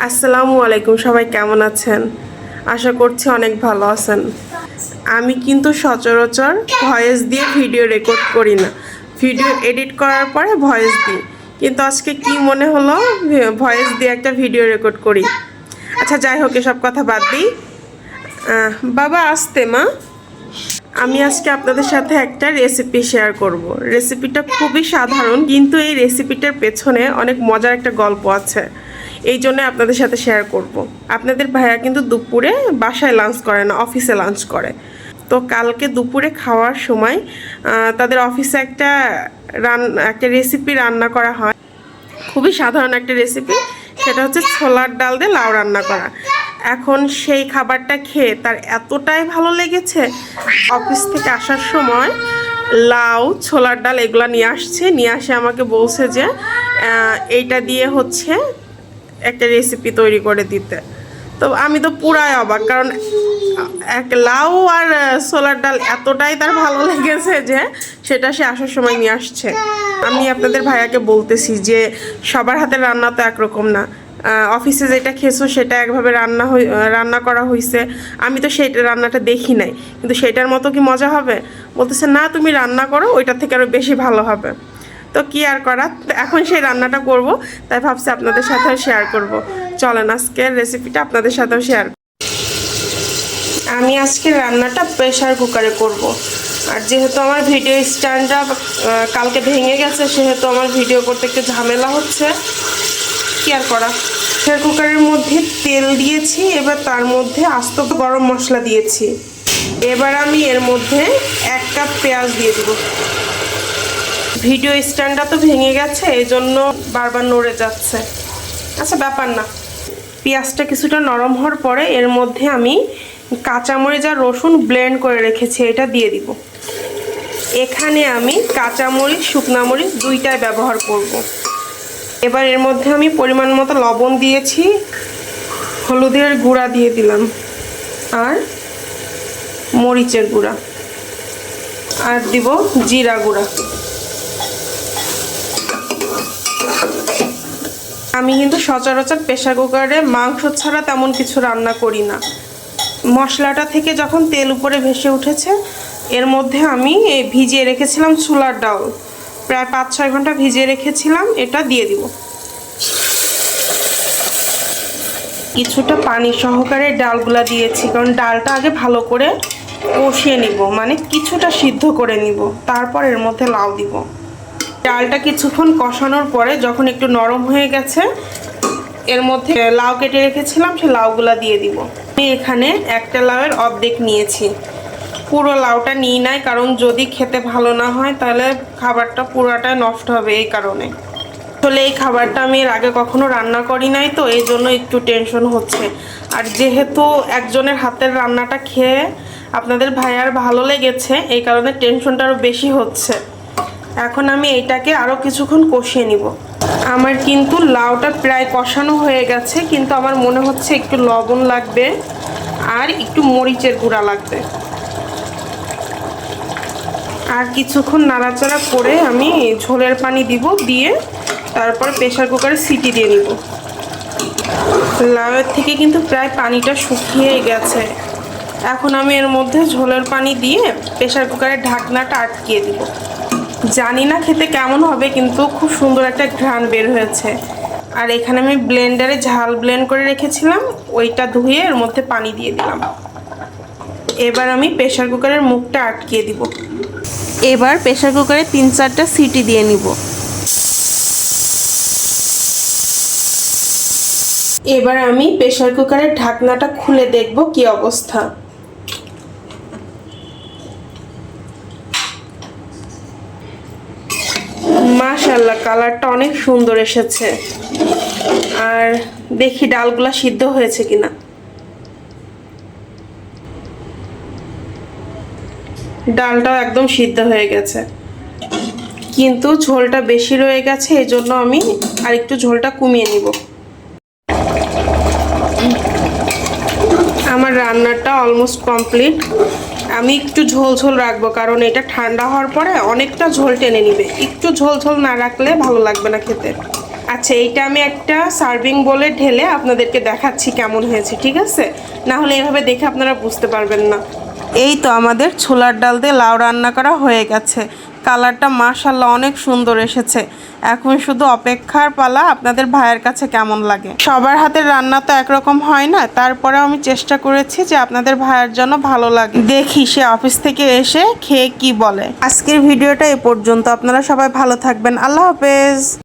আসসালামু আলাইকুম, সবাই কেমন আছেন? আশা করছি অনেক ভালো আছেন। আমি কিন্তু সচরাচর ভয়েস দিয়ে ভিডিও রেকর্ড করি না, ভিডিও এডিট করার পরে ভয়েস দিই। কিন্তু আজকে কি মনে হলো ভয়েস দিয়ে একটা ভিডিও রেকর্ড করি। আচ্ছা যাই হোক, এসব কথা বাদ দিই। বাবা আসতে মা, আমি আজকে আপনাদের সাথে একটা রেসিপি শেয়ার করব। রেসিপিটা খুবই সাধারণ, কিন্তু এই রেসিপিটার পেছনে অনেক মজার একটা গল্প আছে। এই জন্য আপনাদের সাথে শেয়ার করব। আপনাদের ভাইয়া কিন্তু দুপুরে বাসায় লাঞ্চ করে না, অফিসে লাঞ্চ করে। তো কালকে দুপুরে খাওয়ার সময় তাদের অফিসে একটা রেসিপি রান্না করা হয়। খুবই সাধারণ একটা রেসিপি, সেটা হচ্ছে ছোলার ডাল দিয়ে লাউ রান্না করা। এখন সেই খাবারটা খেয়ে তার এতটাই ভালো লেগেছে, অফিস থেকে আসার সময় লাউ, ছোলার ডাল এগুলো নিয়ে আসে আমাকে বলছে যে এইটা দিয়ে হচ্ছে একটা রেসিপি তৈরি করে দিতে। তো আমি তো পুরাই অবাক, কারণ লাউ আর ছোলার ডাল এতটাই তার ভালো লেগেছে যে সেটা সে আসার সময় নিয়ে আসছে। আমি আপনাদের ভাইয়াকে বলতেছি যে সবার হাতের রান্না তো একরকম না। অফিসে যেটা খেয়েছো সেটা একভাবে রান্না করা হয়েছে, আমি তো সেই রান্নাটা দেখি নাই, কিন্তু সেটার মতো কি মজা হবে? বলতেছে না, তুমি রান্না করো, ওইটার থেকে আরও বেশি ভালো হবে। তো কি আর করার, এখন সেই রান্নাটা করব, তাই ভাবছি আপনাদের সাথেও শেয়ার করব। চলেন আজকের রেসিপিটা আপনাদের সাথেও শেয়ার। আমি আজকে রান্নাটা প্রেশার কুকারে করব। আর যেহেতু আমার ভিডিও স্ট্যান্ডটা কালকে ভেঙে গেছে, সেহেতু আমার ভিডিও করতে একটু ঝামেলা হচ্ছে। কি আর করা। প্রেশার কুকারের মধ্যে তেল দিয়েছি, এবার তার মধ্যে আস্ত গরম মশলা দিয়েছি। এবার আমি এর মধ্যে 1 কাপ পেঁয়াজ দিয়ে দেব। ভিডিও স্ট্যান্ডটা তো ভেঙে গেছে, এই জন্য বারবার নড়ে যাচ্ছে। আচ্ছা ব্যাপার না। পেঁয়াজটা কিছুটা নরম হওয়ার পরে এর মধ্যে আমি কাঁচামরিচ আর রসুন ব্লেন্ড করে রেখেছি, এটা দিয়ে দিব। এখানে আমি কাঁচামরিচ, শুকনা মরিচ দুইটাই ব্যবহার করব। এবার এর মধ্যে আমি পরিমাণ মতো লবণ দিয়েছি, হলুদের গুঁড়া দিয়ে দিলাম, আর মরিচের গুঁড়া, আর দিব জিরা গুঁড়া। আমি কিন্তু সচরাচর প্রেসার কুকারে মাংস ছাড়া তেমন কিছু রান্না করি না। মশলাটা থেকে যখন তেল উপরে ভেসে উঠেছে, এর মধ্যে আমি ভিজিয়ে রেখেছিলাম ছোলার ডাল, প্রায় 5-6 ঘন্টা ভিজিয়ে রেখেছিলাম, এটা দিয়ে দিব। কিছুটা পানি সহকারে ডালগুলা দিয়েছি, কারণ ডালটা আগে ভালো করে কষিয়ে নিব, মানে কিছুটা সিদ্ধ করে নিব, তারপর এর মধ্যে লাউ দিব। ডালটা কিছুক্ষণ কষানোর পরে যখন একটু নরম হয়ে গেছে, এর মধ্যে লাউ কেটে রেখেছিলাম, সেই লাউগুলা দিয়ে দিব। আমি এখানে একটা লাউয়ের অর্ধেক নিয়েছি, পুরো লাউটা নিই নাই, কারণ যদি খেতে ভালো না হয় তাহলে খাবারটা পুরোটা নষ্ট হবে। এই কারণে আসলে এই খাবারটা আমি এর আগে কখনো রান্না করি নাই, তো এই জন্য একটু টেনশন হচ্ছে। আর যেহেতু একজনের হাতের রান্নাটা খেয়ে আপনাদের ভাইয়ার ভালো লেগেছে, এই কারণে টেনশনটা আরও বেশি হচ্ছে। এখন আমি এইটাকে আরও কিছুক্ষণ কষিয়ে নিব। আমার কিন্তু লাউটা প্রায় কষানো হয়ে গেছে, কিন্তু আমার মনে হচ্ছে একটু লবণ লাগবে আর একটু মরিচের গুঁড়া লাগবে। আর কিছুক্ষণ নাড়াচাড়া করে আমি ঝোলের পানি দিব, দিয়ে তারপর প্রেসার কুকারে সিটি দিয়ে নিব। লাউয়ের থেকে কিন্তু প্রায় পানিটা শুকিয়ে গেছে। এখন আমি এর মধ্যে ঝোলের পানি দিয়ে প্রেসার কুকারের ঢাকনাটা আটকিয়ে দিব। জানি না খেতে কেমন হবে, কিন্তু খুব সুন্দর একটা ঘ্রাণ বের হয়েছে। আর এখানে আমি ব্লেন্ডারে ঝাল ব্লেন্ড করে রেখেছিলাম, ওইটা ধুয়ে এর মধ্যে পানি দিয়ে দিলাম। এবার আমি প্রেসার কুকারের মুখটা আটকিয়ে দিব। এবার প্রেসার কুকারে 3-4টা সিটি দিয়ে নিব। এবার আমি প্রেসার কুকারের ঢাকনাটা খুলে দেখব কি অবস্থা। মাশাআল্লাহ, কালারটা অনেক সুন্দর এসেছে। আর দেখি ডালগুলা সিদ্ধ হয়েছে কিনা। ডালটাও একদম সিদ্ধ হয়ে গেছে, কিন্তু ঝোলটা বেশি রয়ে গেছে, এই জন্য আমি আরেকটু ঝোলটা কমিয়ে নিব। আমার রান্নাটা অলমোস্ট কমপ্লিট। আমি একটু ঝোল ঝোল রাখবো, কারণ এটা ঠান্ডা হওয়ার পরে অনেকটা ঝোল টেনে নিবে। একটু ঝোল ঝোল না রাখলে ভালো লাগবে না খেতে। আচ্ছা, এইটা আমি একটা সার্ভিং বলে ঢেলে আপনাদেরকে দেখাচ্ছি কেমন হয়েছে, ঠিক আছে? না হলে এভাবে দেখে আপনারা বুঝতে পারবেন না। এই তো আমাদের ছোলার ডাল দিয়ে লাউ রান্না করা হয়ে গেছে। কালারটা মাশাআল্লাহ অনেক সুন্দর এসেছে। এখন শুধু অপেক্ষার পালা আপনাদের ভাইয়ের কাছে কেমন লাগে। সবার হাতের রান্না তো একরকম হয় না, তারপরেও আমি চেষ্টা করেছি যে আপনাদের ভাইয়ের জন্য ভালো লাগে। দেখি সে অফিস থেকে এসে খেয়ে কি বলে। আজকের ভিডিওটা এ পর্যন্ত। আপনারা সবাই ভালো থাকবেন। আল্লাহ হাফেজ।